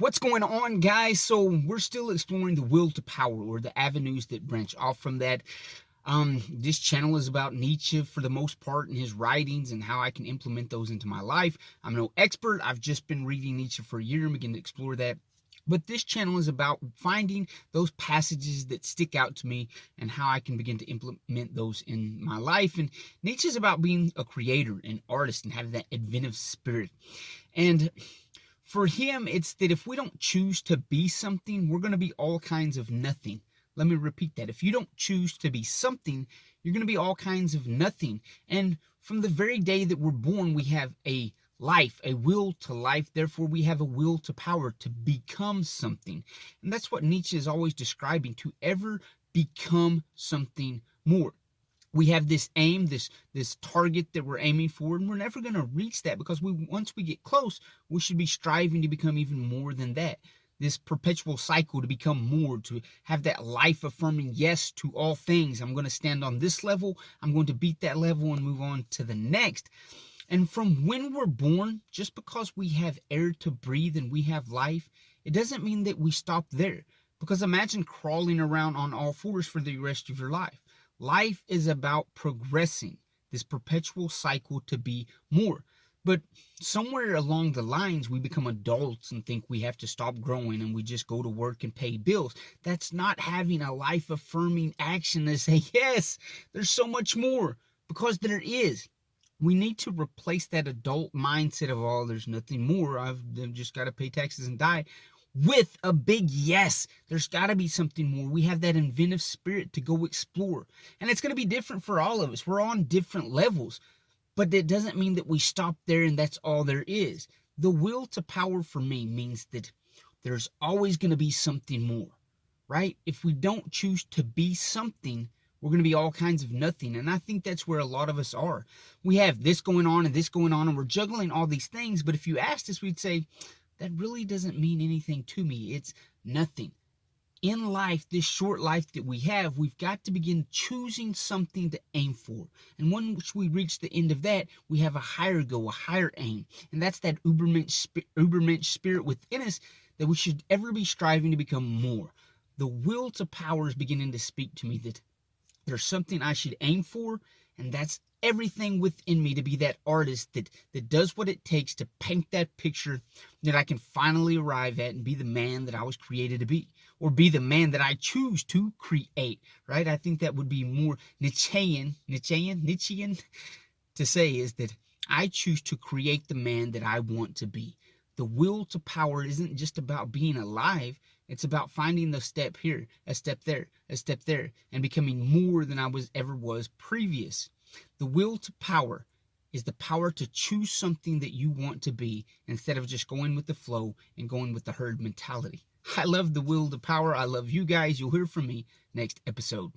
What's going on, guys? So we're still exploring the will to power, or the avenues that branch off from that. This channel is about Nietzsche for the most part, and his writings and how I can implement those into my life. I'm no expert. I've just been reading Nietzsche for a year and begin to explore that. But this channel is about finding those passages that stick out to me and how I can begin to implement those in my life. And Nietzsche is about being a creator, an artist, and having that inventive spirit. And for him, it's that if we don't choose to be something, we're going to be all kinds of nothing. Let me repeat that. If you don't choose to be something, you're going to be all kinds of nothing. And from the very day that we're born, we have a life, a will to life. Therefore, we have a will to power to become something. And that's what Nietzsche is always describing, to ever become something more. We have this aim, this target that we're aiming for, and we're never going to reach that, because once we get close, we should be striving to become even more than that. This perpetual cycle to become more, to have that life-affirming yes to all things. I'm going to stand on this level, I'm going to beat that level and move on to the next. And from when we're born, just because we have air to breathe and we have life, it doesn't mean that we stop there. Because imagine crawling around on all fours for the rest of your life. Life is about progressing, this perpetual cycle to be more. But somewhere along the lines, we become adults and think we have to stop growing and we just go to work and pay bills. That's not having a life-affirming action to say, yes, there's so much more, because there is. We need to replace that adult mindset of, oh, there's nothing more, I've just got to pay taxes and die, with a big yes. There's got to be something more. We have that inventive spirit to go explore. And it's going to be different for all of us. We're on different levels. But that doesn't mean that we stop there and that's all there is. The will to power for me means that there's always going to be something more, right? If we don't choose to be something, we're going to be all kinds of nothing. And I think that's where a lot of us are. We have this going on and this going on, and we're juggling all these things. But if you asked us, we'd say, that really doesn't mean anything to me. It's nothing. In life, this short life that we have, we've got to begin choosing something to aim for. And once we reach the end of that, we have a higher goal, a higher aim. And that's that Ubermensch spirit within us, that we should ever be striving to become more. The will to power is beginning to speak to me that there's something I should aim for, and that's everything within me to be that artist that does what it takes to paint that picture that I can finally arrive at and be the man that I was created to be, or be the man that I choose to create, right? I think that would be more Nietzschean to say, is that I choose to create the man that I want to be. The will to power isn't just about being alive. It's about finding the step here, a step there, a step there, and becoming more than I ever was previous. The will to power is the power to choose something that you want to be, instead of just going with the flow and going with the herd mentality. I love the will to power. I love you guys. You'll hear from me next episode.